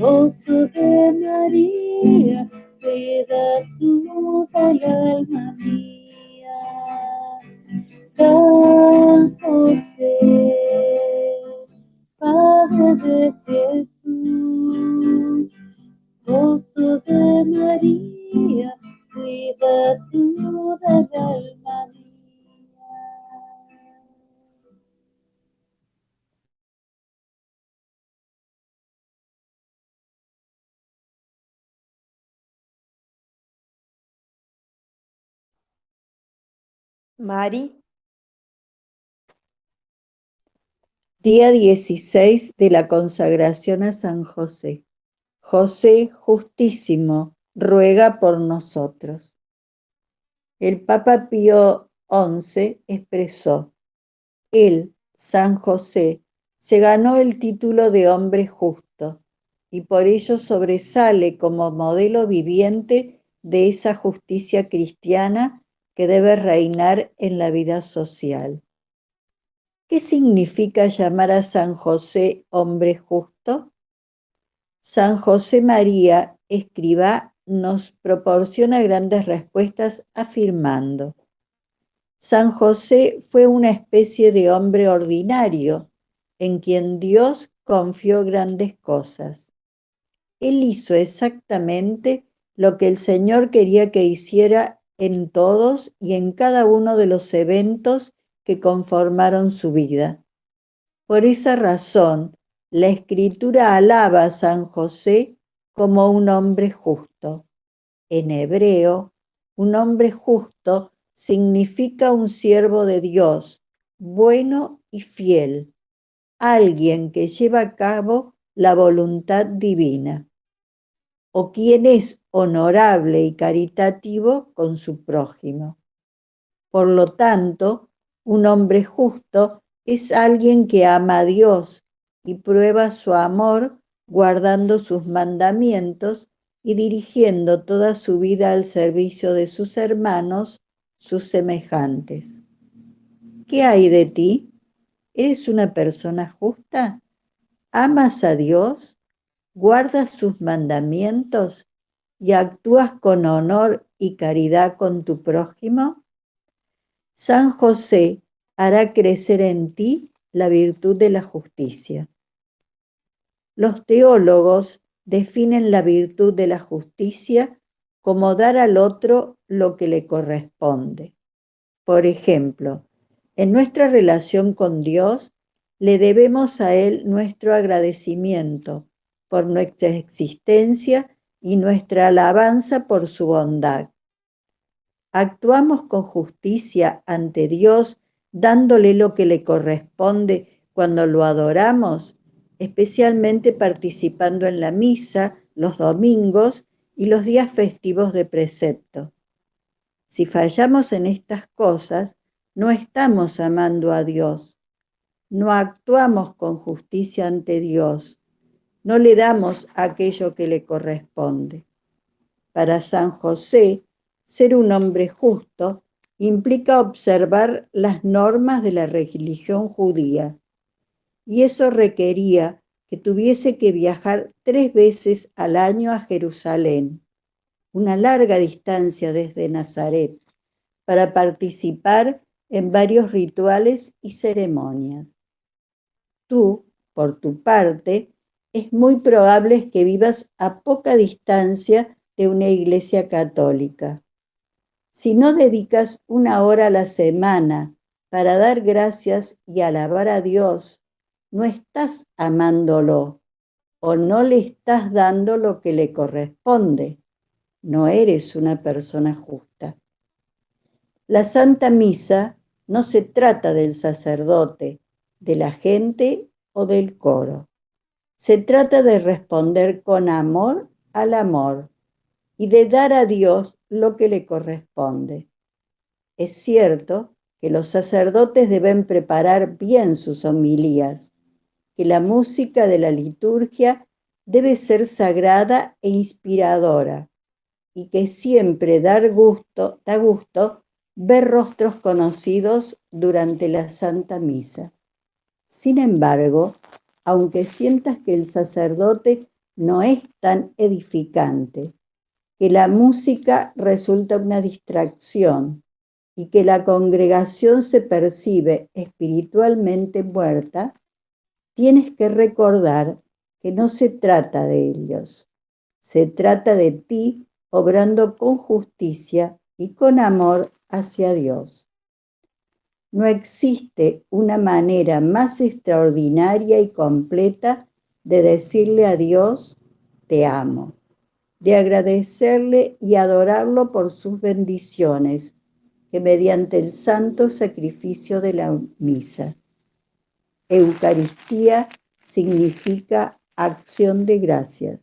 Esposo de María, cuida tú del alma mía. San José, Padre de Jesús, Esposo de María, cuida tú del alma mía. Mari, Día 16 de la consagración a San José. José justísimo, ruega por nosotros. El Papa Pío XI expresó: él, San José, se ganó el título de hombre justo y por ello sobresale como modelo viviente de esa justicia cristiana que debe reinar en la vida social. ¿Qué significa llamar a San José hombre justo? San José María, escribá, nos proporciona grandes respuestas afirmando: San José fue una especie de hombre ordinario en quien Dios confió grandes cosas. Él hizo exactamente lo que el Señor quería que hiciera en todos y en cada uno de los eventos que conformaron su vida. Por esa razón, la Escritura alaba a San José como un hombre justo. En hebreo, un hombre justo significa un siervo de Dios, bueno y fiel, alguien que lleva a cabo la voluntad divina, o quien es honorable y caritativo con su prójimo. Por lo tanto, un hombre justo es alguien que ama a Dios y prueba su amor guardando sus mandamientos y dirigiendo toda su vida al servicio de sus hermanos, sus semejantes. ¿Qué hay de ti? ¿Eres una persona justa? ¿Amas a Dios? ¿Guardas sus mandamientos y actúas con honor y caridad con tu prójimo? San José hará crecer en ti la virtud de la justicia. Los teólogos definen la virtud de la justicia como dar al otro lo que le corresponde. Por ejemplo, en nuestra relación con Dios, le debemos a Él nuestro agradecimiento por nuestra existencia y nuestra alabanza por su bondad. Actuamos con justicia ante Dios, dándole lo que le corresponde cuando lo adoramos, especialmente participando en la misa los domingos y los días festivos de precepto. Si fallamos en estas cosas, no estamos amando a Dios, no actuamos con justicia ante Dios, no le damos aquello que le corresponde. Para San José, ser un hombre justo implica observar las normas de la religión judía, y eso requería que tuviese que viajar 3 veces al año a Jerusalén, una larga distancia desde Nazaret, para participar en varios rituales y ceremonias. Tú, por tu parte, es muy probable que vivas a poca distancia de una iglesia católica. Si no dedicas 1 hora a la semana para dar gracias y alabar a Dios, no estás amándolo o no le estás dando lo que le corresponde. No eres una persona justa. La Santa Misa no se trata del sacerdote, de la gente o del coro. Se trata de responder con amor al amor y de dar a Dios lo que le corresponde. Es cierto que los sacerdotes deben preparar bien sus homilías, que la música de la liturgia debe ser sagrada e inspiradora, y que siempre da gusto ver rostros conocidos durante la Santa Misa. Sin embargo, aunque sientas que el sacerdote no es tan edificante, que la música resulta una distracción y que la congregación se percibe espiritualmente muerta, tienes que recordar que no se trata de ellos, se trata de ti obrando con justicia y con amor hacia Dios. No existe una manera más extraordinaria y completa de decirle a Dios, te amo, de agradecerle y adorarlo por sus bendiciones, que mediante el santo sacrificio de la misa. Eucaristía significa acción de gracias.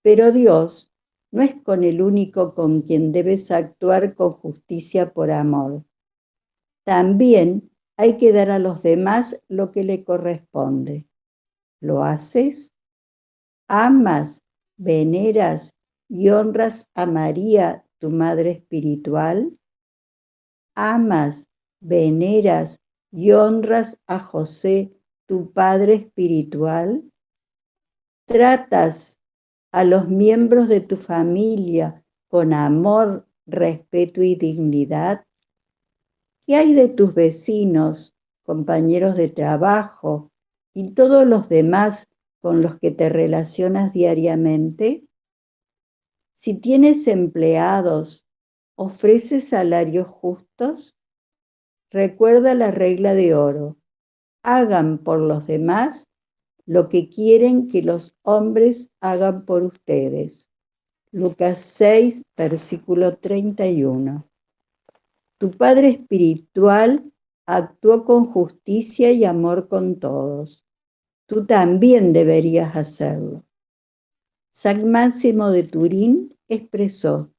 Pero Dios no es con el único con quien debes actuar con justicia por amor. También hay que dar a los demás lo que le corresponde. ¿Lo haces? ¿Amas, veneras y honras a María, tu Madre espiritual? ¿Amas, veneras y honras a José, tu Padre espiritual? ¿Tratas a los miembros de tu familia con amor, respeto y dignidad? ¿Qué hay de tus vecinos, compañeros de trabajo y todos los demás con los que te relacionas diariamente? Si tienes empleados, ¿ofreces salarios justos? Recuerda la regla de oro. Hagan por los demás lo que quieren que los hombres hagan por ustedes. Lucas 6, versículo 31. Tu Padre espiritual actuó con justicia y amor con todos. Tú también deberías hacerlo. San Máximo de Turín expresó: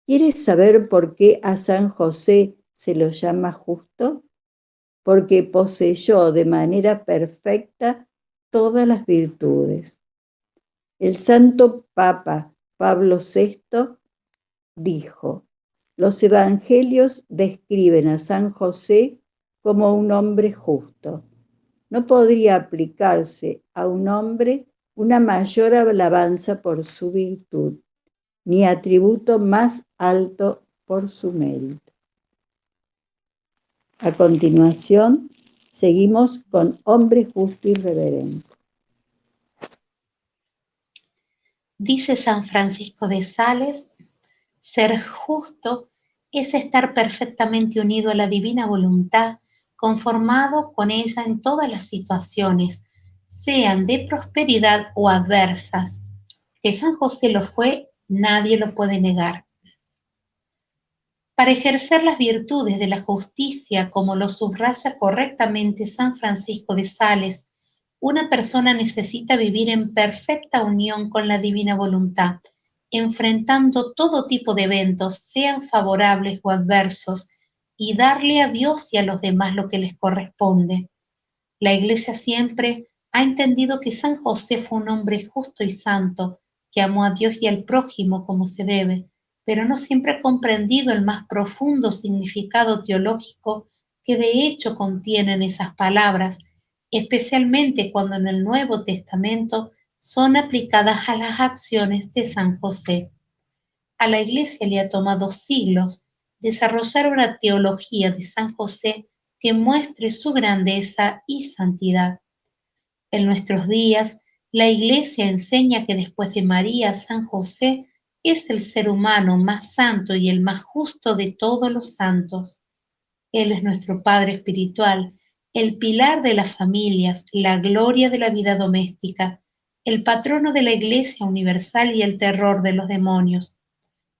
¿quieres saber por qué a San José se lo llama justo? Porque poseyó de manera perfecta todas las virtudes. El Santo Papa Pablo VI dijo: los evangelios describen a San José como un hombre justo. No podría aplicarse a un hombre una mayor alabanza por su virtud, ni atributo más alto por su mérito. A continuación, seguimos con hombre justo y reverente. Dice San Francisco de Sales: ser justo es estar perfectamente unido a la divina voluntad, conformado con ella en todas las situaciones, sean de prosperidad o adversas. Que San José lo fue, nadie lo puede negar. Para ejercer las virtudes de la justicia, como lo subraya correctamente San Francisco de Sales, una persona necesita vivir en perfecta unión con la divina voluntad, enfrentando todo tipo de eventos, sean favorables o adversos, y darle a Dios y a los demás lo que les corresponde. La Iglesia siempre ha entendido que San José fue un hombre justo y santo, que amó a Dios y al prójimo como se debe, pero no siempre ha comprendido el más profundo significado teológico que de hecho contienen esas palabras, especialmente cuando en el Nuevo Testamento son aplicadas a las acciones de San José. A la Iglesia le ha tomado siglos desarrollar una teología de San José que muestre su grandeza y santidad. En nuestros días, la Iglesia enseña que después de María, San José es el ser humano más santo y el más justo de todos los santos. Él es nuestro Padre espiritual, el pilar de las familias, la gloria de la vida doméstica, el patrono de la Iglesia universal y el terror de los demonios.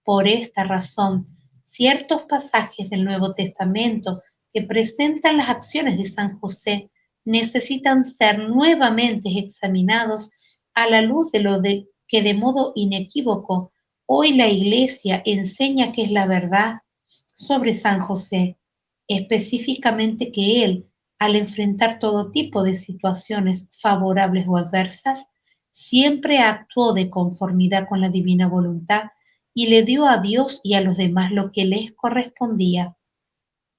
Por esta razón, ciertos pasajes del Nuevo Testamento que presentan las acciones de San José necesitan ser nuevamente examinados a la luz de lo que de modo inequívoco hoy la Iglesia enseña que es la verdad sobre San José, específicamente que él, al enfrentar todo tipo de situaciones favorables o adversas, siempre actuó de conformidad con la divina voluntad y le dio a Dios y a los demás lo que les correspondía.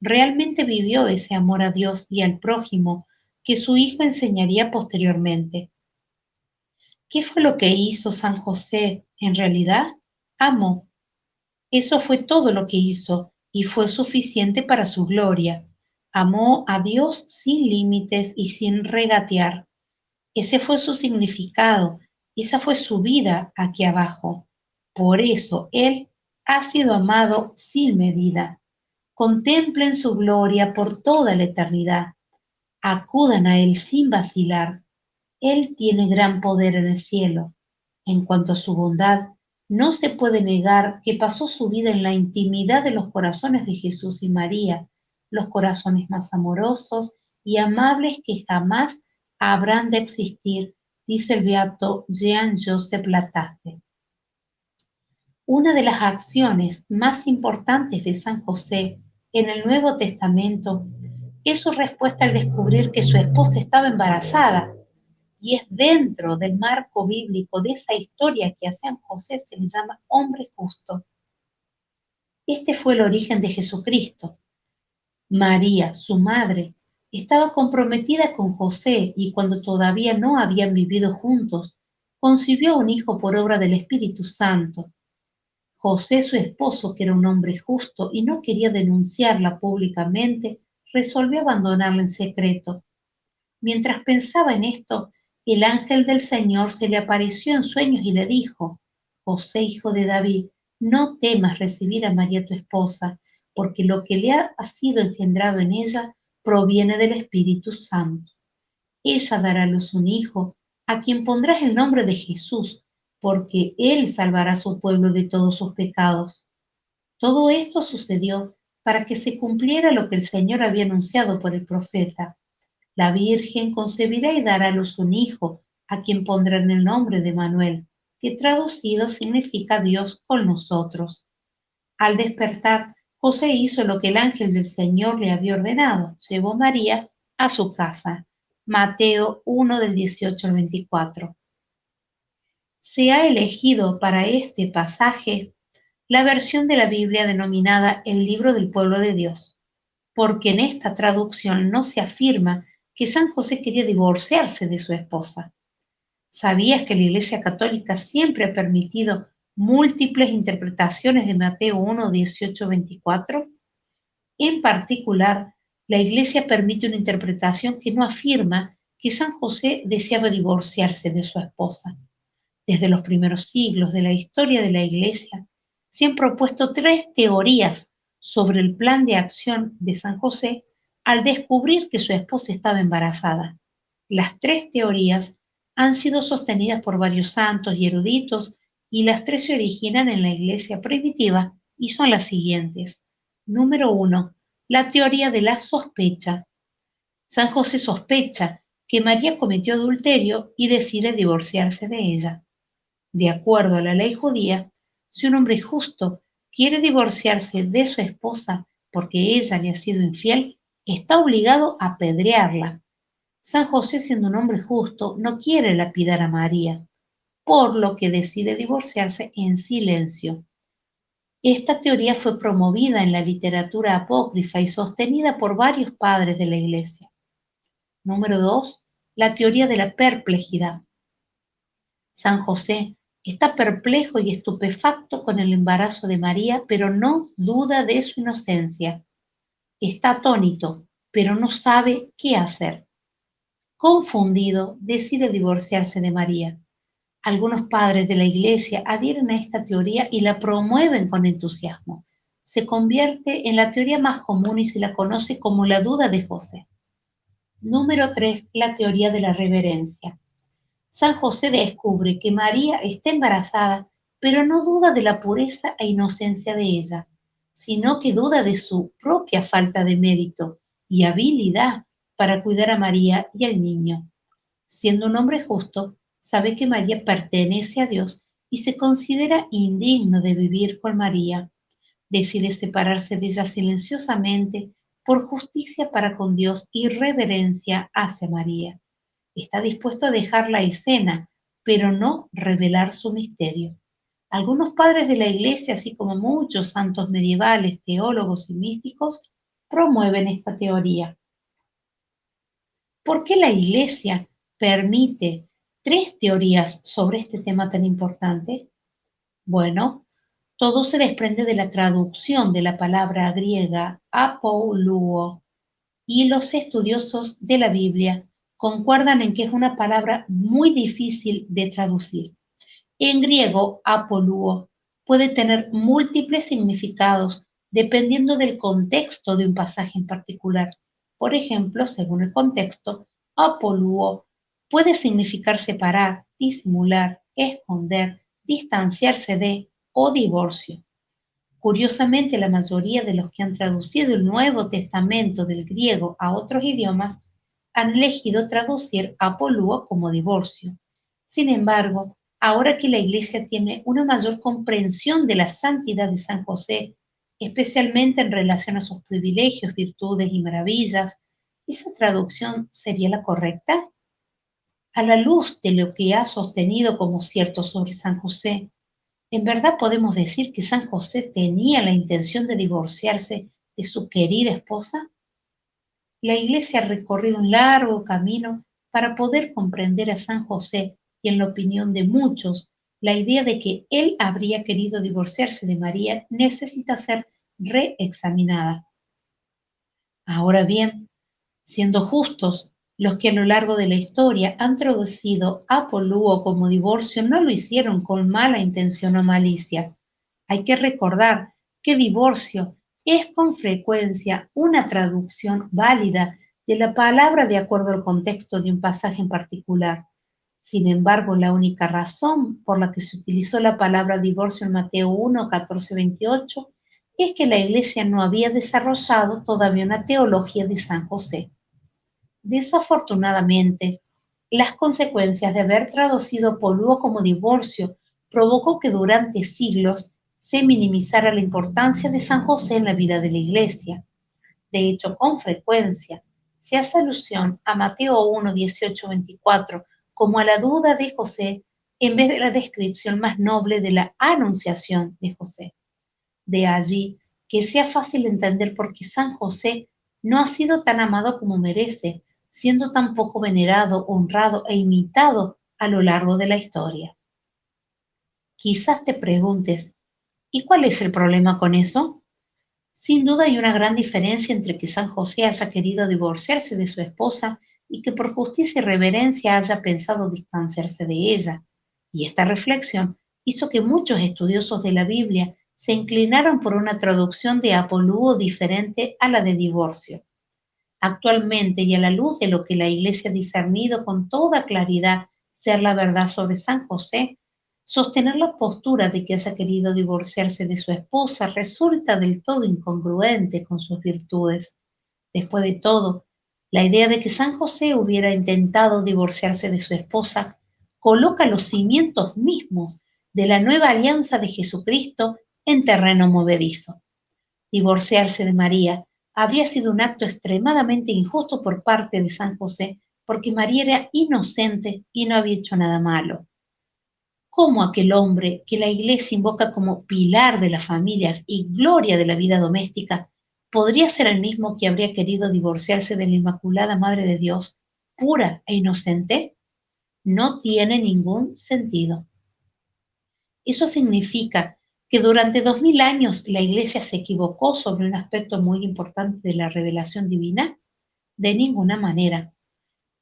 Realmente vivió ese amor a Dios y al prójimo que su hijo enseñaría posteriormente. ¿Qué fue lo que hizo San José en realidad? Amó. Eso fue todo lo que hizo y fue suficiente para su gloria. Amó a Dios sin límites y sin regatear. Ese fue su significado, esa fue su vida aquí abajo. Por eso Él ha sido amado sin medida. Contemplen su gloria por toda la eternidad. Acudan a Él sin vacilar. Él tiene gran poder en el cielo. En cuanto a su bondad, no se puede negar que pasó su vida en la intimidad de los corazones de Jesús y María, los corazones más amorosos y amables que jamás habrán de existir, dice el beato Jean-Joseph Lataste. Una de las acciones más importantes de San José en el Nuevo Testamento es su respuesta al descubrir que su esposa estaba embarazada. Y es dentro del marco bíblico de esa historia que a San José se le llama hombre justo. Este fue el origen de Jesucristo. María, su madre, estaba comprometida con José y cuando todavía no habían vivido juntos, concibió un hijo por obra del Espíritu Santo. José, su esposo, que era un hombre justo y no quería denunciarla públicamente, resolvió abandonarla en secreto. Mientras pensaba en esto, el ángel del Señor se le apareció en sueños y le dijo: José, hijo de David, no temas recibir a María tu esposa, porque lo que le ha sido engendrado en ella proviene del Espíritu Santo. Ella dará a luz un hijo, a quien pondrás el nombre de Jesús, porque él salvará a su pueblo de todos sus pecados. Todo esto sucedió para que se cumpliera lo que el Señor había anunciado por el profeta. La Virgen concebirá y dará a luz un hijo, a quien pondrán el nombre de Manuel, que traducido significa Dios con nosotros. Al despertar, José hizo lo que el ángel del Señor le había ordenado, llevó a María a su casa. Mateo 1 del 18 al 24. Se ha elegido para este pasaje la versión de la Biblia denominada el Libro del Pueblo de Dios, porque en esta traducción no se afirma que San José quería divorciarse de su esposa. ¿Sabías que la Iglesia Católica siempre ha permitido múltiples interpretaciones de Mateo 1, 18, 24? En particular, la Iglesia permite una interpretación que no afirma que San José deseaba divorciarse de su esposa. Desde los primeros siglos de la historia de la Iglesia, se han propuesto tres teorías sobre el plan de acción de San José al descubrir que su esposa estaba embarazada. Las tres teorías han sido sostenidas por varios santos y eruditos y las tres se originan en la Iglesia primitiva y son las siguientes. Número 1. La teoría de la sospecha. San José sospecha que María cometió adulterio y decide divorciarse de ella. De acuerdo a la ley judía, si un hombre justo quiere divorciarse de su esposa porque ella le ha sido infiel, está obligado a apedrearla. San José, siendo un hombre justo, no quiere lapidar a María, por lo que decide divorciarse en silencio. Esta teoría fue promovida en la literatura apócrifa y sostenida por varios padres de la Iglesia. Número 2. La teoría de la perplejidad. San José está perplejo y estupefacto con el embarazo de María, pero no duda de su inocencia. Está atónito, pero no sabe qué hacer. Confundido, decide divorciarse de María. Algunos padres de la Iglesia adhieren a esta teoría y la promueven con entusiasmo. Se convierte en la teoría más común y se la conoce como la duda de José. Número 3. La teoría de la reverencia. San José descubre que María está embarazada, pero no duda de la pureza e inocencia de ella, sino que duda de su propia falta de mérito y habilidad para cuidar a María y al niño. Siendo un hombre justo, sabe que María pertenece a Dios y se considera indigno de vivir con María. Decide separarse de ella silenciosamente por justicia para con Dios y reverencia hacia María. Está dispuesto a dejar la escena, pero no revelar su misterio. Algunos padres de la Iglesia, así como muchos santos medievales, teólogos y místicos, promueven esta teoría. ¿Por qué la Iglesia permite 3 teorías sobre este tema tan importante? Bueno, todo se desprende de la traducción de la palabra griega apoluo, y los estudiosos de la Biblia concuerdan en que es una palabra muy difícil de traducir. En griego, apoluo puede tener múltiples significados dependiendo del contexto de un pasaje en particular. Por ejemplo, según el contexto, apoluo puede significar separar, disimular, esconder, distanciarse de o divorcio. Curiosamente, la mayoría de los que han traducido el Nuevo Testamento del griego a otros idiomas han elegido traducir apoluo como divorcio. Sin embargo, ahora que la Iglesia tiene una mayor comprensión de la santidad de San José, especialmente en relación a sus privilegios, virtudes y maravillas, ¿esa traducción sería la correcta? A la luz de lo que ha sostenido como cierto sobre San José, ¿en verdad podemos decir que San José tenía la intención de divorciarse de su querida esposa? La Iglesia ha recorrido un largo camino para poder comprender a San José y, en la opinión de muchos, la idea de que él habría querido divorciarse de María necesita ser reexaminada. Ahora bien, siendo justos, los que a lo largo de la historia han traducido apoluo como divorcio no lo hicieron con mala intención o malicia. Hay que recordar que divorcio es con frecuencia una traducción válida de la palabra de acuerdo al contexto de un pasaje en particular. Sin embargo, la única razón por la que se utilizó la palabra divorcio en Mateo 1, 14, 28 es que la Iglesia no había desarrollado todavía una teología de San José. Desafortunadamente, las consecuencias de haber traducido polúo como divorcio provocó que durante siglos se minimizara la importancia de San José en la vida de la Iglesia. De hecho, con frecuencia se hace alusión a Mateo 1, 18, 24 como a la duda de José en vez de la descripción más noble de la anunciación de José. De allí que sea fácil entender por qué San José no ha sido tan amado como merece, siendo tan poco venerado, honrado e imitado a lo largo de la historia. Quizás te preguntes, ¿y cuál es el problema con eso? Sin duda hay una gran diferencia entre que San José haya querido divorciarse de su esposa y que por justicia y reverencia haya pensado distanciarse de ella. Y esta reflexión hizo que muchos estudiosos de la Biblia se inclinaran por una traducción de apoluo diferente a la de divorcio. Actualmente, y a la luz de lo que la Iglesia ha discernido con toda claridad ser la verdad sobre San José, sostener la postura de que haya querido divorciarse de su esposa resulta del todo incongruente con sus virtudes. Después de todo, la idea de que San José hubiera intentado divorciarse de su esposa coloca los cimientos mismos de la nueva alianza de Jesucristo en terreno movedizo. Divorciarse de María habría sido un acto extremadamente injusto por parte de San José, porque María era inocente y no había hecho nada malo. ¿Cómo aquel hombre que la Iglesia invoca como pilar de las familias y gloria de la vida doméstica podría ser el mismo que habría querido divorciarse de la Inmaculada Madre de Dios, pura e inocente? No tiene ningún sentido. Eso significa que durante 2000 años la Iglesia se equivocó sobre un aspecto muy importante de la revelación divina. De ninguna manera.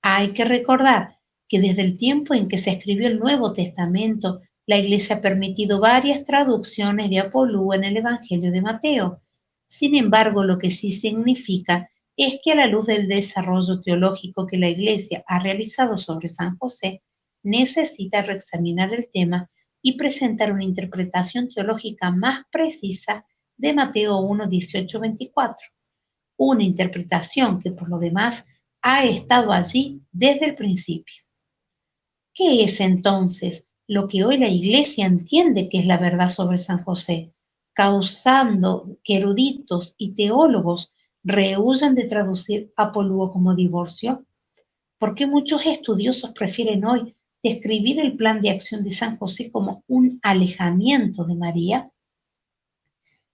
Hay que recordar que desde el tiempo en que se escribió el Nuevo Testamento, la Iglesia ha permitido varias traducciones de apolú en el Evangelio de Mateo. Sin embargo, lo que sí significa es que a la luz del desarrollo teológico que la Iglesia ha realizado sobre San José, necesita reexaminar el tema y presentar una interpretación teológica más precisa de Mateo 1, 18, 24. Una interpretación que por lo demás ha estado allí desde el principio. ¿Qué es entonces lo que hoy la Iglesia entiende que es la verdad sobre San José, causando que eruditos y teólogos rehuyan de traducir apolúo como divorcio? ¿Por qué muchos estudiosos prefieren hoy describir el plan de acción de San José como un alejamiento de María?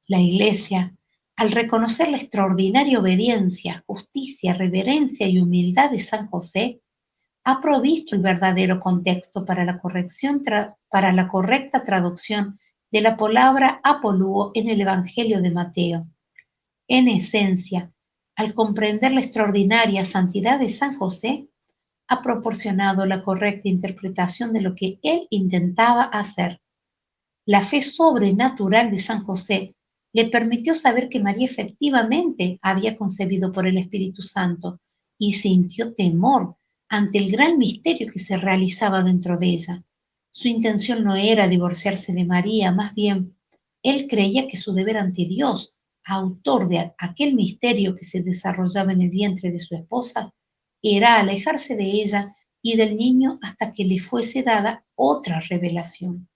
La Iglesia, al reconocer la extraordinaria obediencia, justicia, reverencia y humildad de San José, ha provisto el verdadero contexto para la correcta traducción de la palabra apoluo en el Evangelio de Mateo. En esencia, al comprender la extraordinaria santidad de San José, ha proporcionado la correcta interpretación de lo que él intentaba hacer. La fe sobrenatural de San José le permitió saber que María efectivamente había concebido por el Espíritu Santo y sintió temor ante el gran misterio que se realizaba dentro de ella. Su intención no era divorciarse de María, más bien, él creía que su deber ante Dios, autor de aquel misterio que se desarrollaba en el vientre de su esposa, era alejarse de ella y del niño hasta que le fuese dada otra revelación.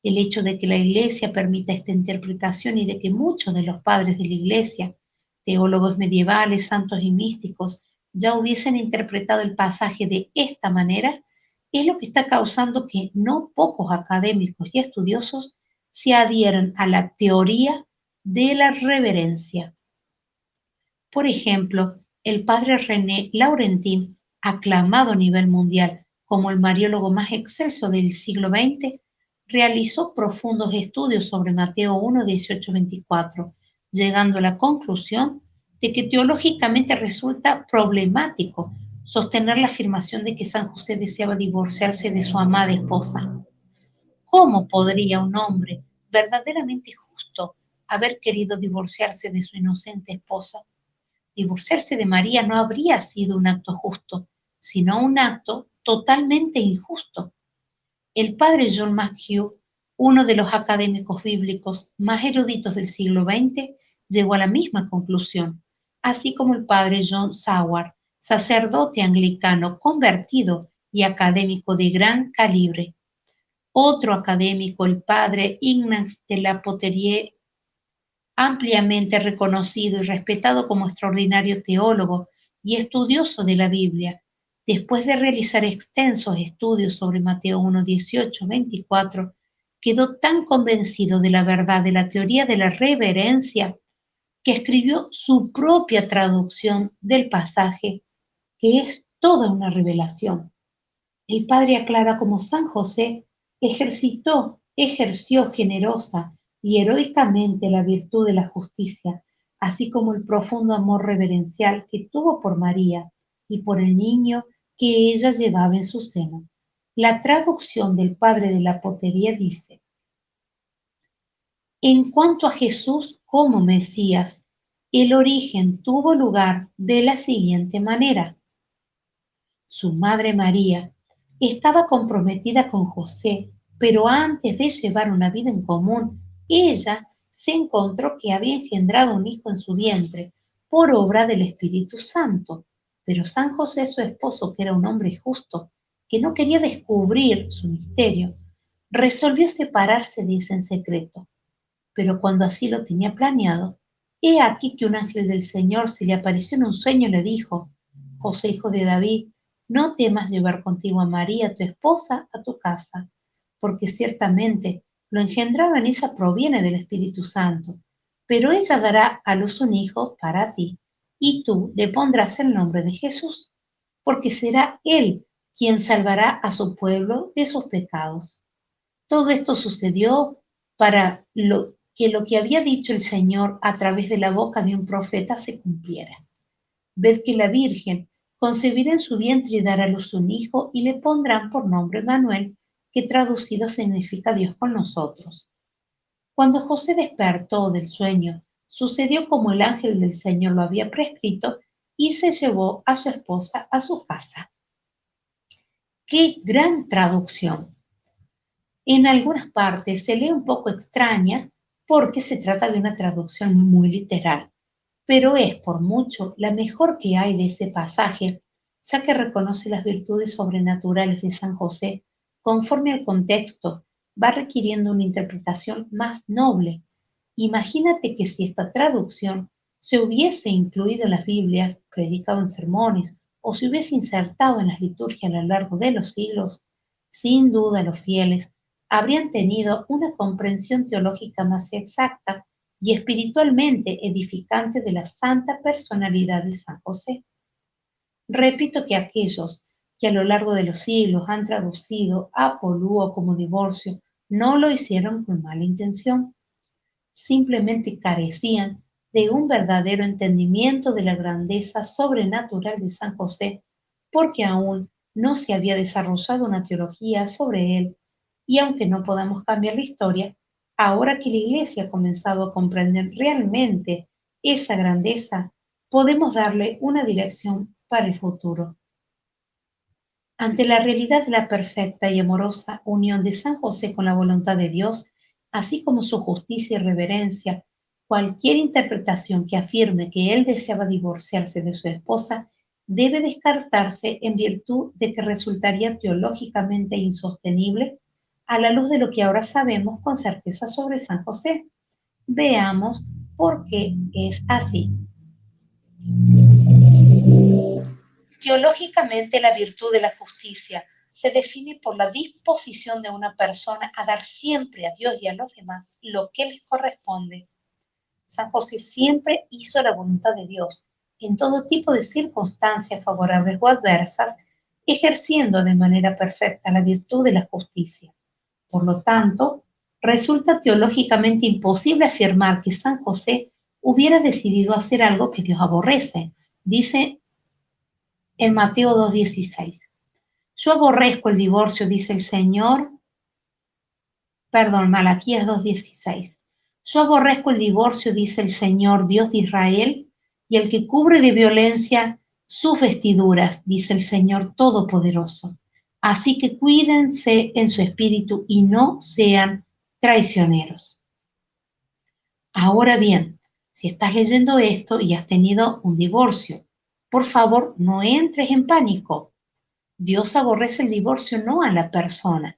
El hecho de que la Iglesia permita esta interpretación y de que muchos de los padres de la Iglesia, teólogos medievales, santos y místicos, ya hubiesen interpretado el pasaje de esta manera, es lo que está causando que no pocos académicos y estudiosos se adhieran a la teoría de la reverencia. Por ejemplo, el padre René Laurentin, aclamado a nivel mundial como el mariólogo más excelso del siglo XX, realizó profundos estudios sobre Mateo 1, 18, 24, llegando a la conclusión de que teológicamente resulta problemático sostener la afirmación de que San José deseaba divorciarse de su amada esposa. ¿Cómo podría un hombre verdaderamente justo haber querido divorciarse de su inocente esposa? Divorciarse de María no habría sido un acto justo, sino un acto totalmente injusto. El padre John McHugh, uno de los académicos bíblicos más eruditos del siglo XX, llegó a la misma conclusión, así como el padre John Saward, sacerdote anglicano convertido y académico de gran calibre. Otro académico, el padre Ignaz de la Poterie, ampliamente reconocido y respetado como extraordinario teólogo y estudioso de la Biblia, después de realizar extensos estudios sobre Mateo 1, 18, 24, quedó tan convencido de la verdad de la teoría de la reverencia que escribió su propia traducción del pasaje, que es toda una revelación. El padre aclara cómo San José ejerció generosa y heroicamente la virtud de la justicia, así como el profundo amor reverencial que tuvo por María y por el niño que ella llevaba en su seno. La traducción del padre de la Potería dice: en cuanto a Jesús como Mesías, el origen tuvo lugar de la siguiente manera. Su madre María estaba comprometida con José, pero antes de llevar una vida en común, ella se encontró que había engendrado un hijo en su vientre por obra del Espíritu Santo. Pero San José, su esposo, que era un hombre justo, que no quería descubrir su misterio, resolvió separarse de ella en secreto. Pero cuando así lo tenía planeado, he aquí que un ángel del Señor se le apareció en un sueño y le dijo: José, hijo de David, no temas llevar contigo a María, tu esposa, a tu casa, porque ciertamente lo engendrado en ella proviene del Espíritu Santo, pero ella dará a luz un hijo para ti, y tú le pondrás el nombre de Jesús, porque será él quien salvará a su pueblo de sus pecados. Todo esto sucedió para que lo que había dicho el Señor a través de la boca de un profeta se cumpliera. Ved que la Virgen concebirá en su vientre y dará a luz un hijo y le pondrán por nombre Manuel, que traducido significa Dios con nosotros. Cuando José despertó del sueño, sucedió como el ángel del Señor lo había prescrito y se llevó a su esposa a su casa. ¡Qué gran traducción! En algunas partes se lee un poco extraña porque se trata de una traducción muy literal, pero es por mucho la mejor que hay de ese pasaje, ya que reconoce las virtudes sobrenaturales de San José. Conforme al contexto, va requiriendo una interpretación más noble. Imagínate que si esta traducción se hubiese incluido en las Biblias, predicado en sermones, o se hubiese insertado en las liturgias a lo largo de los siglos, sin duda los fieles habrían tenido una comprensión teológica más exacta y espiritualmente edificante de la santa personalidad de San José. Repito que aquellos que a lo largo de los siglos han traducido apolúo como divorcio no lo hicieron con mala intención, simplemente carecían de un verdadero entendimiento de la grandeza sobrenatural de San José, porque aún no se había desarrollado una teología sobre él, y aunque no podamos cambiar la historia, ahora que la Iglesia ha comenzado a comprender realmente esa grandeza, podemos darle una dirección para el futuro. Ante la realidad de la perfecta y amorosa unión de San José con la voluntad de Dios, así como su justicia y reverencia, cualquier interpretación que afirme que él deseaba divorciarse de su esposa debe descartarse en virtud de que resultaría teológicamente insostenible a la luz de lo que ahora sabemos con certeza sobre San José. Veamos por qué es así. Teológicamente, la virtud de la justicia se define por la disposición de una persona a dar siempre a Dios y a los demás lo que les corresponde. San José siempre hizo la voluntad de Dios en todo tipo de circunstancias favorables o adversas, ejerciendo de manera perfecta la virtud de la justicia. Por lo tanto, resulta teológicamente imposible afirmar que San José hubiera decidido hacer algo que Dios aborrece. Dice en Mateo 2:16. Yo aborrezco el divorcio, dice el Señor. Perdón, Malaquías 2:16. Yo aborrezco el divorcio, dice el Señor, Dios de Israel, y el que cubre de violencia sus vestiduras, dice el Señor Todopoderoso. Así que cuídense en su espíritu y no sean traicioneros. Ahora bien, si estás leyendo esto y has tenido un divorcio, por favor, no entres en pánico. Dios aborrece el divorcio, no a la persona.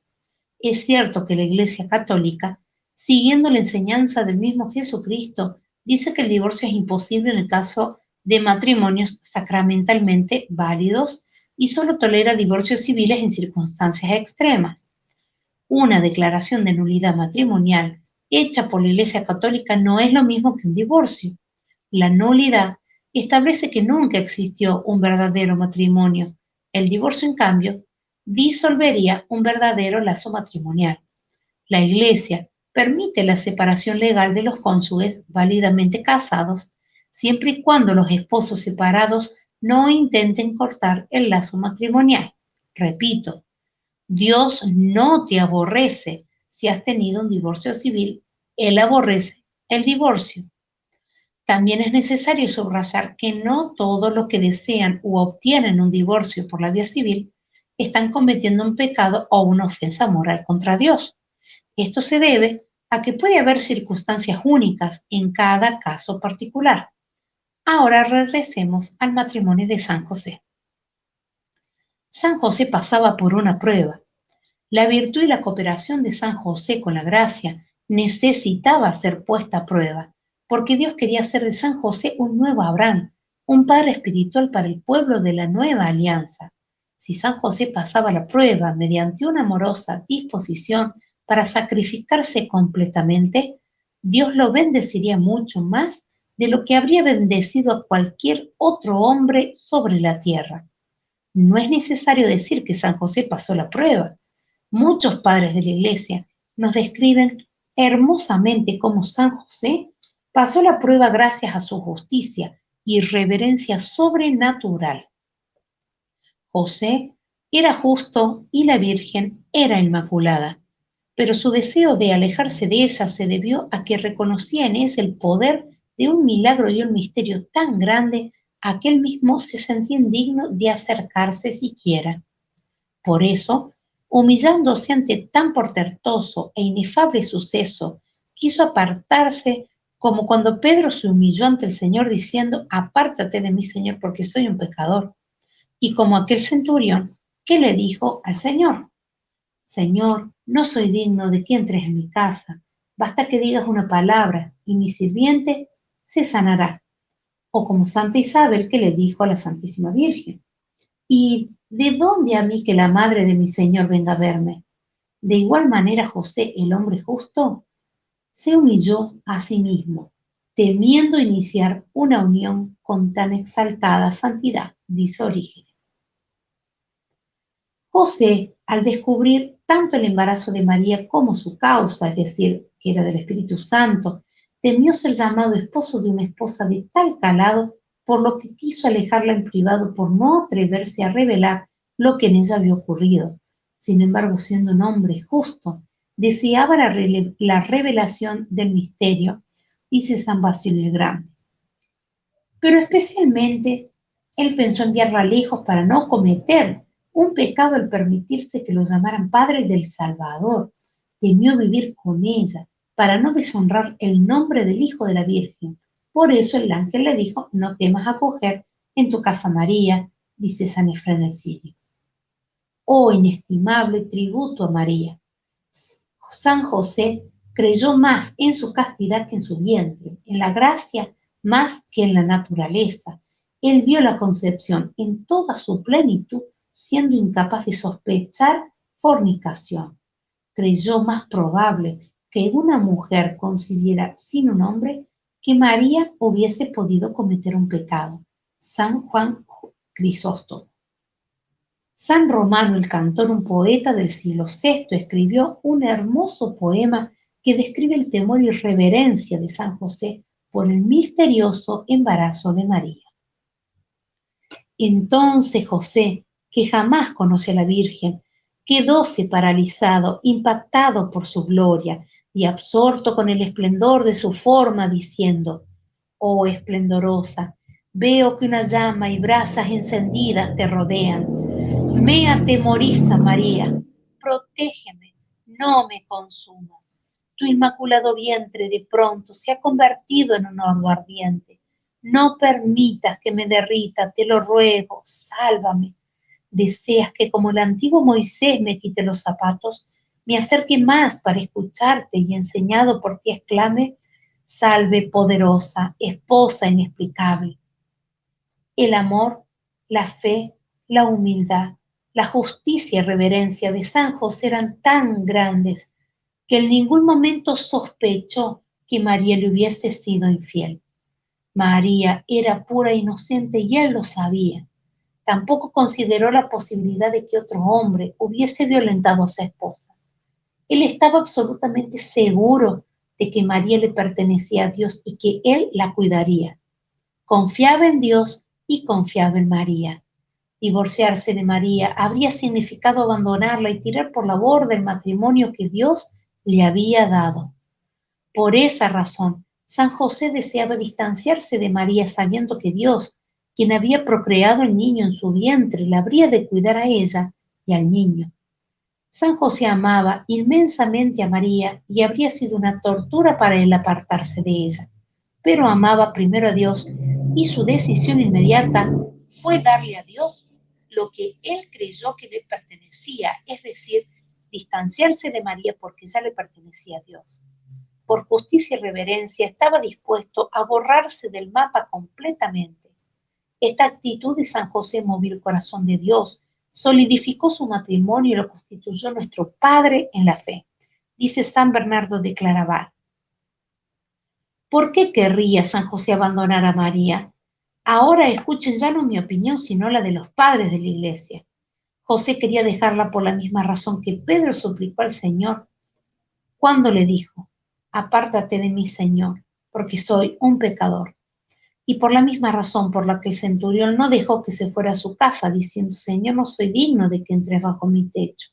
Es cierto que la Iglesia Católica, siguiendo la enseñanza del mismo Jesucristo, dice que el divorcio es imposible en el caso de matrimonios sacramentalmente válidos y solo tolera divorcios civiles en circunstancias extremas. Una declaración de nulidad matrimonial hecha por la Iglesia Católica no es lo mismo que un divorcio. La nulidad establece que nunca existió un verdadero matrimonio. El divorcio, en cambio, disolvería un verdadero lazo matrimonial. La Iglesia permite la separación legal de los cónyuges válidamente casados, siempre y cuando los esposos separados no intenten cortar el lazo matrimonial. Repito, Dios no te aborrece si has tenido un divorcio civil, Él aborrece el divorcio. También es necesario subrayar que no todos los que desean u obtienen un divorcio por la vía civil están cometiendo un pecado o una ofensa moral contra Dios. Esto se debe a que puede haber circunstancias únicas en cada caso particular. Ahora regresemos al matrimonio de San José. San José pasaba por una prueba. La virtud y la cooperación de San José con la gracia necesitaba ser puesta a prueba, porque Dios quería hacer de San José un nuevo Abraham, un padre espiritual para el pueblo de la nueva alianza. Si San José pasaba la prueba mediante una amorosa disposición para sacrificarse completamente, Dios lo bendeciría mucho más de lo que habría bendecido a cualquier otro hombre sobre la tierra. No es necesario decir que San José pasó la prueba. Muchos padres de la Iglesia nos describen hermosamente cómo San José pasó la prueba gracias a su justicia y reverencia sobrenatural. José era justo y la Virgen era inmaculada, pero su deseo de alejarse de ella se debió a que reconocía en ella el poder de un milagro y un misterio tan grande a que él mismo se sentía indigno de acercarse siquiera. Por eso, humillándose ante tan portentoso e inefable suceso, quiso apartarse como cuando Pedro se humilló ante el Señor diciendo, apártate de mí, Señor, porque soy un pecador. Y como aquel centurión que le dijo al Señor, Señor, no soy digno de que entres en mi casa, basta que digas una palabra y mi sirviente se sanará. O como Santa Isabel que le dijo a la Santísima Virgen, ¿y de dónde a mí que la madre de mi Señor venga a verme? De igual manera José, el hombre justo, se humilló a sí mismo, temiendo iniciar una unión con tan exaltada santidad, dice Orígenes. José, al descubrir tanto el embarazo de María como su causa, es decir, que era del Espíritu Santo, temió ser llamado esposo de una esposa de tal calado, por lo que quiso alejarla en privado por no atreverse a revelar lo que en ella había ocurrido. Sin embargo, siendo un hombre justo, deseaba la revelación del misterio, dice San Basilio el Grande. Pero especialmente él pensó enviarla lejos para no cometer un pecado al permitirse que lo llamaran padre del Salvador. Temió vivir con ella para no deshonrar el nombre del Hijo de la Virgen. Por eso el ángel le dijo: no temas acoger en tu casa María, dice San Efrén el Sirio. Oh inestimable tributo a María. San José creyó más en su castidad que en su vientre, en la gracia más que en la naturaleza. Él vio la concepción en toda su plenitud, siendo incapaz de sospechar fornicación. Creyó más probable que una mujer concibiera sin un hombre que María hubiese podido cometer un pecado. San Juan Crisóstomo. San Romano el Cantor, un poeta del siglo VI, escribió un hermoso poema que describe el temor y reverencia de San José por el misterioso embarazo de María. Entonces José, que jamás conoció a la Virgen, quedóse paralizado, impactado por su gloria y absorto con el esplendor de su forma, diciendo: oh esplendorosa, veo que una llama y brasas encendidas te rodean. Me atemoriza, María, protégeme, no me consumas. Tu inmaculado vientre de pronto se ha convertido en un horno ardiente. No permitas que me derrita, te lo ruego, sálvame. Deseas que como el antiguo Moisés me quite los zapatos, me acerque más para escucharte y enseñado por ti exclame: salve poderosa, esposa inexplicable. El amor, la fe, la humildad, la justicia y reverencia de San José eran tan grandes que en ningún momento sospechó que María le hubiese sido infiel. María era pura e inocente y él lo sabía. Tampoco consideró la posibilidad de que otro hombre hubiese violentado a su esposa. Él estaba absolutamente seguro de que María le pertenecía a Dios y que él la cuidaría. Confiaba en Dios y confiaba en María. Divorciarse de María habría significado abandonarla y tirar por la borda el matrimonio que Dios le había dado. Por esa razón, San José deseaba distanciarse de María sabiendo que Dios, quien había procreado el niño en su vientre, la habría de cuidar a ella y al niño. San José amaba inmensamente a María y habría sido una tortura para él apartarse de ella, pero amaba primero a Dios y su decisión inmediata fue darle a Dios lo que él creyó que le pertenecía, es decir, distanciarse de María porque ya le pertenecía a Dios. Por justicia y reverencia estaba dispuesto a borrarse del mapa completamente. Esta actitud de San José movió el corazón de Dios, solidificó su matrimonio y lo constituyó nuestro Padre en la fe, dice San Bernardo de Claraval. ¿Por qué querría San José abandonar a María? Ahora escuchen ya no mi opinión, sino la de los padres de la Iglesia. José quería dejarla por la misma razón que Pedro suplicó al Señor cuando le dijo: apártate de mí, Señor, porque soy un pecador. Y por la misma razón por la que el centurión no dejó que se fuera a su casa, diciendo: Señor, no soy digno de que entres bajo mi techo.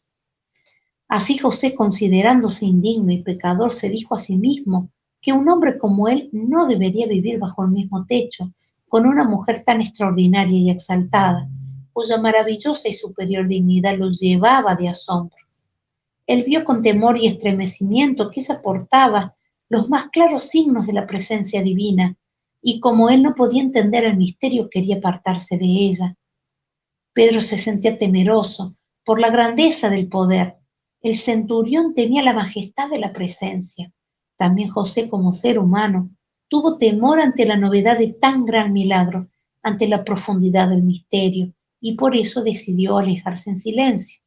Así José, considerándose indigno y pecador, se dijo a sí mismo que un hombre como él no debería vivir bajo el mismo techo con una mujer tan extraordinaria y exaltada, cuya maravillosa y superior dignidad lo llevaba de asombro. Él vio con temor y estremecimiento que ella portaba los más claros signos de la presencia divina, y como él no podía entender el misterio, quería apartarse de ella. Pedro se sentía temeroso por la grandeza del poder. El centurión temía la majestad de la presencia. También José, como ser humano, tuvo temor ante la novedad de tan gran milagro, ante la profundidad del misterio, y por eso decidió alejarse en silencio.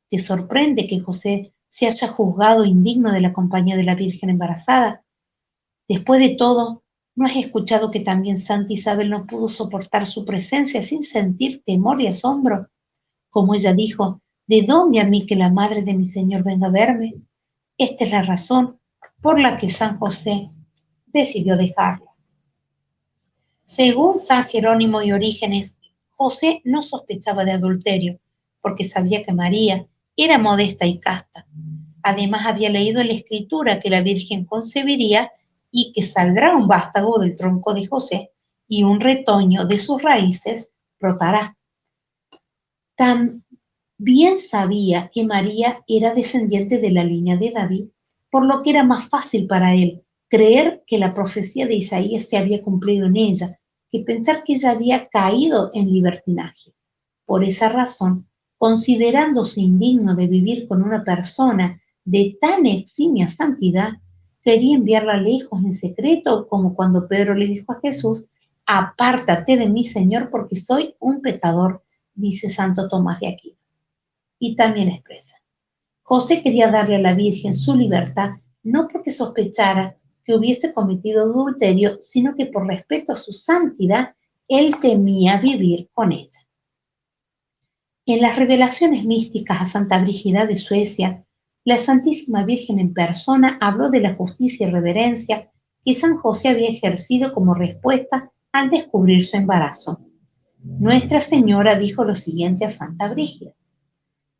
¿Te sorprende que José se haya juzgado indigno de la compañía de la Virgen embarazada? Después de todo, ¿no has escuchado que también Santa Isabel no pudo soportar su presencia sin sentir temor y asombro? Como ella dijo: ¿De dónde a mí que la madre de mi Señor venga a verme? Esta es la razón por la que San José decidió dejarla. Según San Jerónimo y Orígenes, José no sospechaba de adulterio, porque sabía que María era modesta y casta. Además, había leído en la Escritura que la Virgen concebiría y que saldrá un vástago del tronco de José y un retoño de sus raíces brotará. También sabía que María era descendiente de la línea de David, por lo que era más fácil para él creer que la profecía de Isaías se había cumplido en ella, que pensar que ella había caído en libertinaje. Por esa razón, considerándose indigno de vivir con una persona de tan eximia santidad, quería enviarla lejos en secreto, como cuando Pedro le dijo a Jesús: apártate de mí, Señor, porque soy un pecador, dice Santo Tomás de Aquino. Y también expresa: José quería darle a la Virgen su libertad, no porque sospechara que hubiese cometido adulterio, sino que por respeto a su santidad, él temía vivir con ella. En las revelaciones místicas a Santa Brígida de Suecia, la Santísima Virgen en persona habló de la justicia y reverencia que San José había ejercido como respuesta al descubrir su embarazo. Nuestra Señora dijo lo siguiente a Santa Brígida: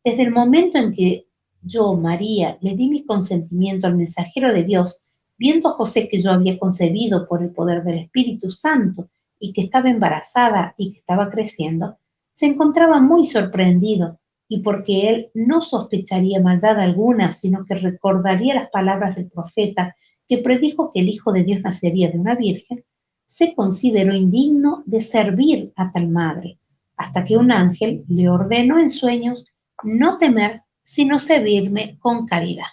desde el momento en que yo, María, le di mi consentimiento al mensajero de Dios, viendo a José que yo había concebido por el poder del Espíritu Santo y que estaba embarazada y que estaba creciendo, se encontraba muy sorprendido, y porque él no sospecharía maldad alguna, sino que recordaría las palabras del profeta que predijo que el Hijo de Dios nacería de una virgen, se consideró indigno de servir a tal madre, hasta que un ángel le ordenó en sueños no temer, sino servirme con caridad.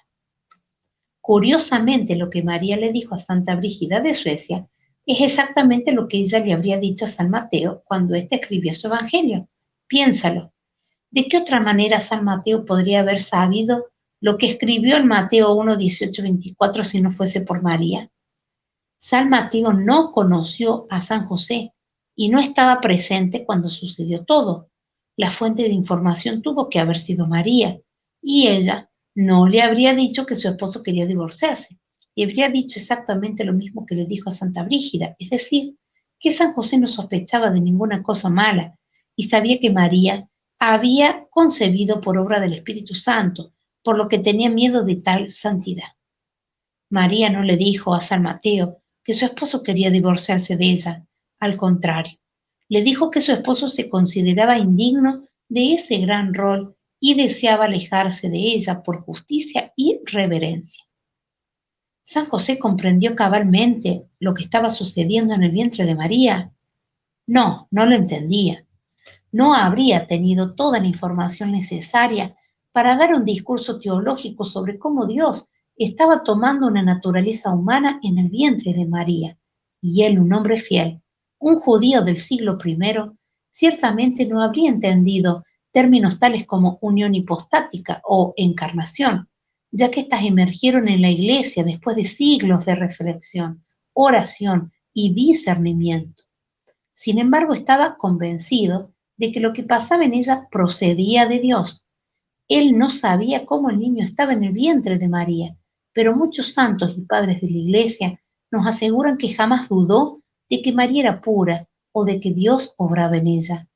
Curiosamente, lo que María le dijo a Santa Brígida de Suecia es exactamente lo que ella le habría dicho a San Mateo cuando éste escribió su Evangelio. Piénsalo. ¿De qué otra manera San Mateo podría haber sabido lo que escribió en Mateo 1, 18, 24 si no fuese por María? San Mateo no conoció a San José y no estaba presente cuando sucedió todo. La fuente de información tuvo que haber sido María, y ella no le habría dicho que su esposo quería divorciarse. Le habría dicho exactamente lo mismo que le dijo a Santa Brígida, es decir, que San José no sospechaba de ninguna cosa mala y sabía que María había concebido por obra del Espíritu Santo, por lo que tenía miedo de tal santidad. María no le dijo a San Mateo que su esposo quería divorciarse de ella. Al contrario, le dijo que su esposo se consideraba indigno de ese gran rol y deseaba alejarse de ella por justicia y reverencia. San José comprendió cabalmente lo que estaba sucediendo en el vientre de María. No, no lo entendía. No habría tenido toda la información necesaria para dar un discurso teológico sobre cómo Dios estaba tomando una naturaleza humana en el vientre de María, y él, un hombre fiel, un judío del siglo I, ciertamente no habría entendido términos tales como unión hipostática o encarnación, ya que éstas emergieron en la Iglesia después de siglos de reflexión, oración y discernimiento. Sin embargo, estaba convencido de que lo que pasaba en ella procedía de Dios. Él no sabía cómo el niño estaba en el vientre de María, pero muchos santos y padres de la Iglesia nos aseguran que jamás dudó de que María era pura o de que Dios obraba en ella.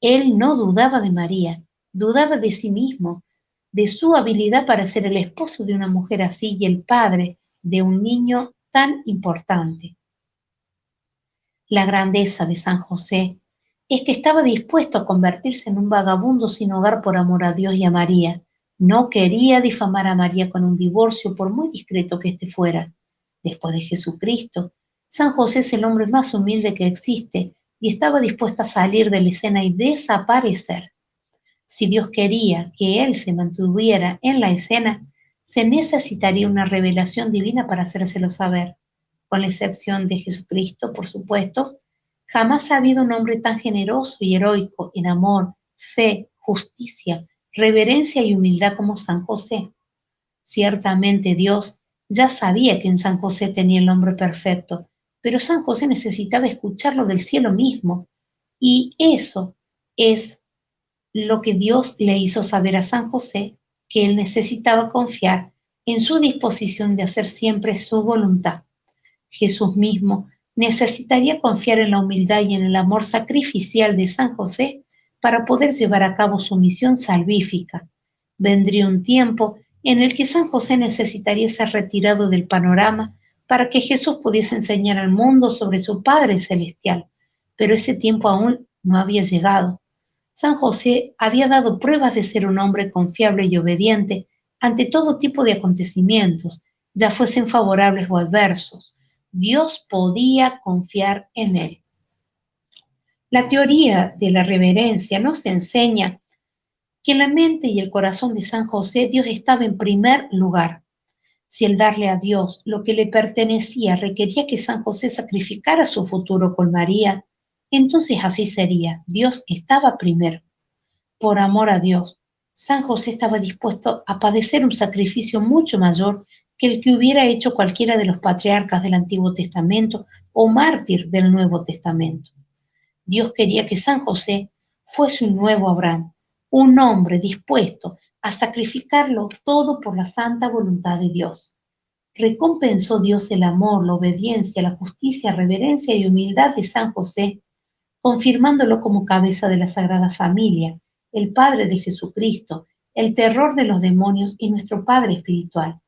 Él no dudaba de María, dudaba de sí mismo, de su habilidad para ser el esposo de una mujer así y el padre de un niño tan importante. La grandeza de San José es que estaba dispuesto a convertirse en un vagabundo sin hogar por amor a Dios y a María. No quería difamar a María con un divorcio, por muy discreto que éste fuera. Después de Jesucristo, San José es el hombre más humilde que existe y estaba dispuesto a salir de la escena y desaparecer. Si Dios quería que él se mantuviera en la escena, se necesitaría una revelación divina para hacérselo saber. Con la excepción de Jesucristo, por supuesto, jamás ha habido un hombre tan generoso y heroico en amor, fe, justicia, reverencia y humildad como San José. Ciertamente Dios ya sabía que en San José tenía el hombre perfecto, pero San José necesitaba escucharlo del cielo mismo, y eso es lo que Dios le hizo saber a San José, que él necesitaba confiar en su disposición de hacer siempre su voluntad. Jesús mismo necesitaría confiar en la humildad y en el amor sacrificial de San José para poder llevar a cabo su misión salvífica. Vendría un tiempo en el que San José necesitaría ser retirado del panorama para que Jesús pudiese enseñar al mundo sobre su Padre Celestial, pero ese tiempo aún no había llegado. San José había dado pruebas de ser un hombre confiable y obediente ante todo tipo de acontecimientos, ya fuesen favorables o adversos. Dios podía confiar en él. La teoría de la reverencia nos enseña que en la mente y el corazón de San José Dios estaba en primer lugar. Si el darle a Dios lo que le pertenecía requería que San José sacrificara su futuro con María, entonces así sería. Dios estaba primero. Por amor a Dios, San José estaba dispuesto a padecer un sacrificio mucho mayor que el que hubiera hecho cualquiera de los patriarcas del Antiguo Testamento o mártir del Nuevo Testamento. Dios quería que San José fuese un nuevo Abraham, un hombre dispuesto a sacrificarlo todo por la santa voluntad de Dios. Recompensó Dios el amor, la obediencia, la justicia, reverencia y humildad de San José, confirmándolo como cabeza de la Sagrada Familia, el Padre de Jesucristo, el terror de los demonios y nuestro Padre espiritual.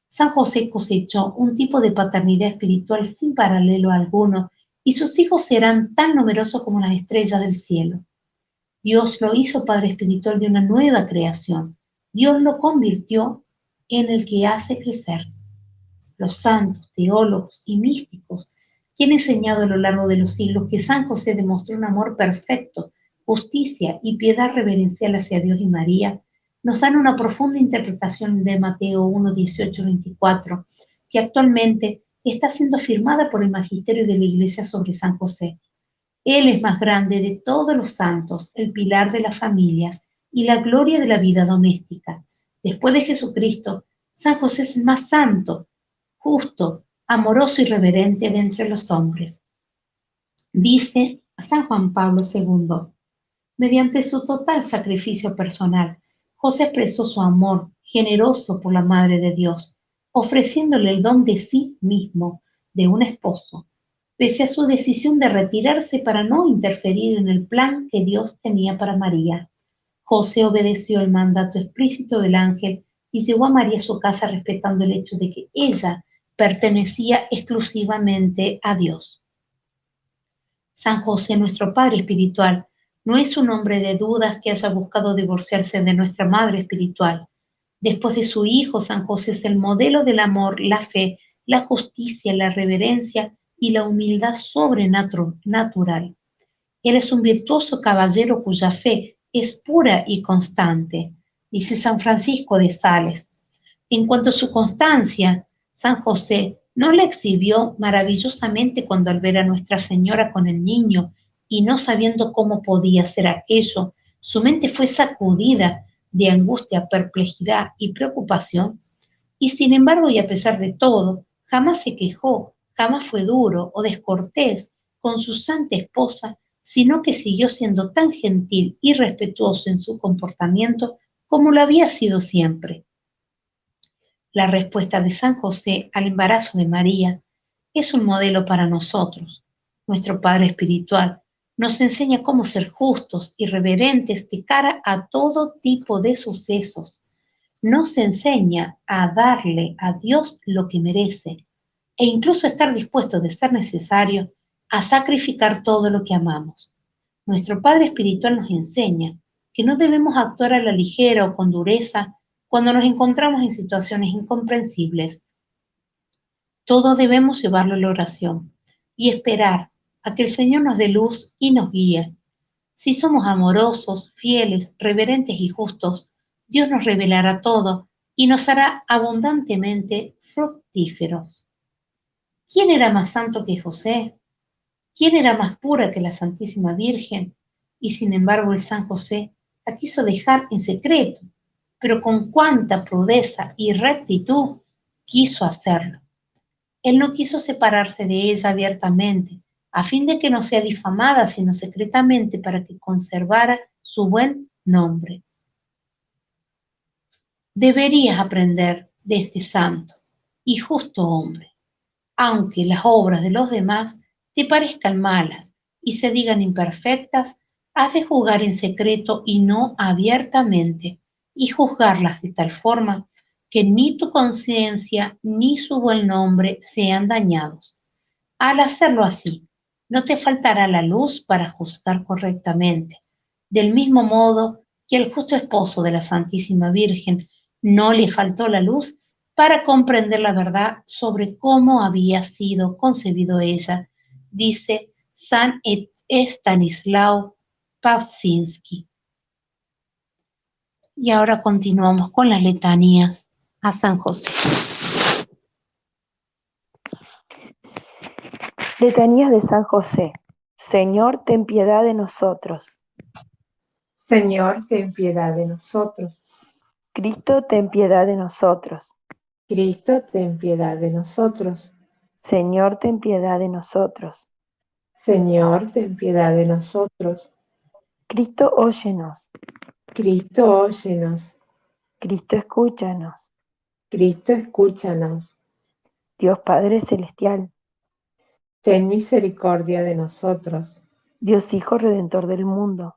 San José cosechó un tipo de paternidad espiritual sin paralelo alguno, y sus hijos serán tan numerosos como las estrellas del cielo. Dios lo hizo Padre espiritual de una nueva creación. Dios lo convirtió en el que hace crecer. Los santos, teólogos y místicos que han enseñado a lo largo de los siglos que San José demostró un amor perfecto, justicia y piedad reverencial hacia Dios y María, nos dan una profunda interpretación de Mateo 1, 18, 24, que actualmente está siendo firmada por el magisterio de la Iglesia sobre San José. Él es más grande de todos los santos, el pilar de las familias y la gloria de la vida doméstica. Después de Jesucristo, San José es el más santo, justo, amoroso y reverente de entre los hombres. Dice a San Juan Pablo II, mediante su total sacrificio personal, José expresó su amor generoso por la Madre de Dios, ofreciéndole el don de sí mismo, de un esposo, pese a su decisión de retirarse para no interferir en el plan que Dios tenía para María. José obedeció el mandato explícito del ángel y llevó a María a su casa respetando el hecho de que ella pertenecía exclusivamente a Dios. San José, nuestro Padre espiritual, no es un hombre de dudas que haya buscado divorciarse de nuestra Madre espiritual. Después de su Hijo, San José es el modelo del amor, la fe, la justicia, la reverencia y la humildad sobrenatural. Él es un virtuoso caballero cuya fe es pura y constante, dice San Francisco de Sales. En cuanto a su constancia, San José no la exhibió maravillosamente cuando al ver a Nuestra Señora con el niño y no sabiendo cómo podía ser aquello, su mente fue sacudida de angustia, perplejidad y preocupación, y sin embargo y a pesar de todo, jamás se quejó, jamás fue duro o descortés con su santa esposa, sino que siguió siendo tan gentil y respetuoso en su comportamiento como lo había sido siempre. La respuesta de San José al embarazo de María es un modelo para nosotros. Nuestro Padre espiritual nos enseña cómo ser justos y reverentes de cara a todo tipo de sucesos. Nos enseña a darle a Dios lo que merece e incluso estar dispuestos, de ser necesario, a sacrificar todo lo que amamos. Nuestro Padre espiritual nos enseña que no debemos actuar a la ligera o con dureza cuando nos encontramos en situaciones incomprensibles. Todo debemos llevarlo a la oración y esperar a que el Señor nos dé luz y nos guíe. Si somos amorosos, fieles, reverentes y justos, Dios nos revelará todo y nos hará abundantemente fructíferos. ¿Quién era más santo que José? ¿Quién era más pura que la Santísima Virgen? Y sin embargo el San José la quiso dejar en secreto, pero con cuánta prudeza y rectitud quiso hacerlo. Él no quiso separarse de ella abiertamente, a fin de que no sea difamada, sino secretamente para que conservara su buen nombre. Deberías aprender de este santo y justo hombre, aunque las obras de los demás te parezcan malas y se digan imperfectas, has de juzgar en secreto y no abiertamente, y juzgarlas de tal forma que ni tu conciencia ni su buen nombre sean dañados. Al hacerlo así, no te faltará la luz para juzgar correctamente, del mismo modo que el justo esposo de la Santísima Virgen no le faltó la luz para comprender la verdad sobre cómo había sido concebido ella, dice San Estanislao Pawzinski. Y ahora continuamos con las letanías a San José. Letanías de San José. Señor, ten piedad de nosotros. Señor, ten piedad de nosotros. Cristo, ten piedad de nosotros. Cristo, ten piedad de nosotros. Señor, ten piedad de nosotros. Señor, ten piedad de nosotros. Cristo, óyenos. Cristo, óyenos. Cristo, escúchanos. Cristo, escúchanos. Dios Padre Celestial, Ten misericordia de nosotros. Dios Hijo Redentor del mundo,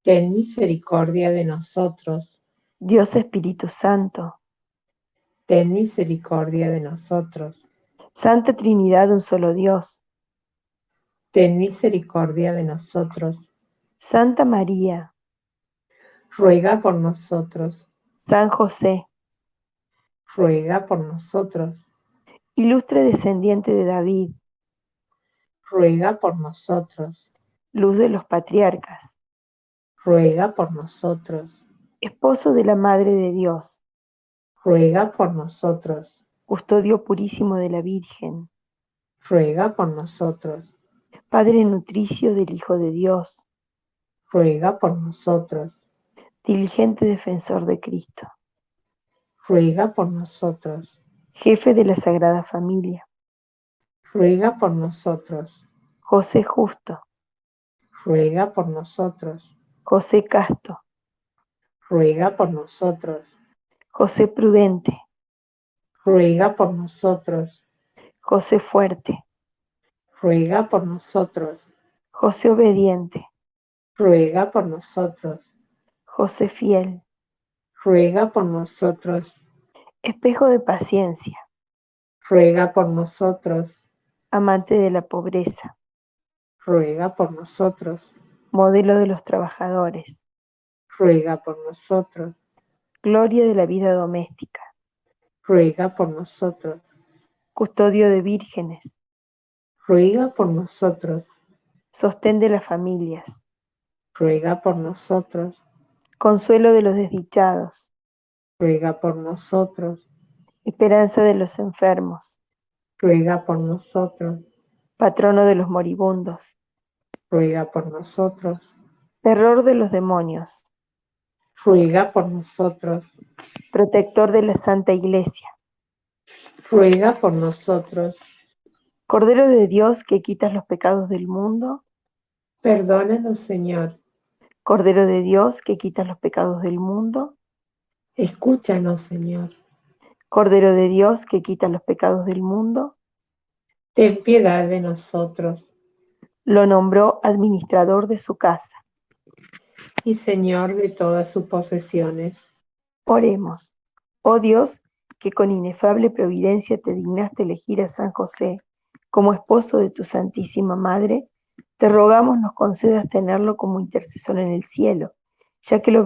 Ten misericordia de nosotros. Dios Espíritu Santo, Ten misericordia de nosotros. Santa Trinidad, un solo Dios, Ten misericordia de nosotros. Santa María, Ruega por nosotros. San José, Ruega por nosotros. ilustre descendiente de David, Ruega por nosotros. luz de los patriarcas, Ruega por nosotros. esposo de la Madre de Dios, Ruega por nosotros. custodio purísimo de la Virgen, Ruega por nosotros. Padre nutricio del Hijo de Dios, Ruega por nosotros. diligente defensor de Cristo, Ruega por nosotros. jefe de la Sagrada Familia, Ruega por nosotros. José justo, Ruega por nosotros. José casto, Ruega por nosotros. José prudente, Ruega por nosotros. José fuerte, Ruega por nosotros. José obediente, Ruega por nosotros. José fiel, Ruega por nosotros. espejo de paciencia, Ruega por nosotros. amante de la pobreza, Ruega por nosotros. modelo de los trabajadores, Ruega por nosotros. gloria de la vida doméstica, Ruega por nosotros. custodio de vírgenes, Ruega por nosotros. sostén de las familias, Ruega por nosotros. consuelo de los desdichados, Ruega por nosotros. esperanza de los enfermos, Ruega por nosotros. patrono de los moribundos, Ruega por nosotros. terror de los demonios, Ruega por nosotros. protector de la Santa Iglesia, Ruega por nosotros. Cordero de Dios que quitas los pecados del mundo, Perdónanos, Señor. Cordero de Dios que quitas los pecados del mundo, Escúchanos, Señor. Cordero de Dios que quitas los pecados del mundo, Ten piedad de nosotros. lo nombró administrador de su casa. Y Señor de todas sus posesiones. Oremos. Oh Dios, que con inefable providencia te dignaste elegir a San José como esposo de tu Santísima Madre, te rogamos nos concedas tenerlo como intercesor en el cielo, ya que lo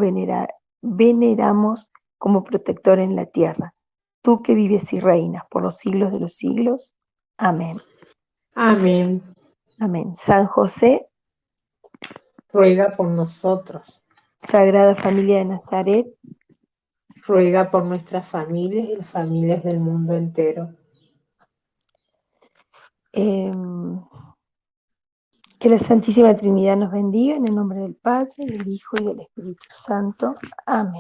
veneramos como protector en la tierra. Tú que vives y reinas por los siglos de los siglos. Amén. Amén. Amén. San José, Ruega por nosotros. Sagrada Familia de Nazaret, Ruega por nuestras familias y las familias del mundo entero. Que la Santísima Trinidad nos bendiga en el nombre del Padre, del Hijo y del Espíritu Santo. Amén.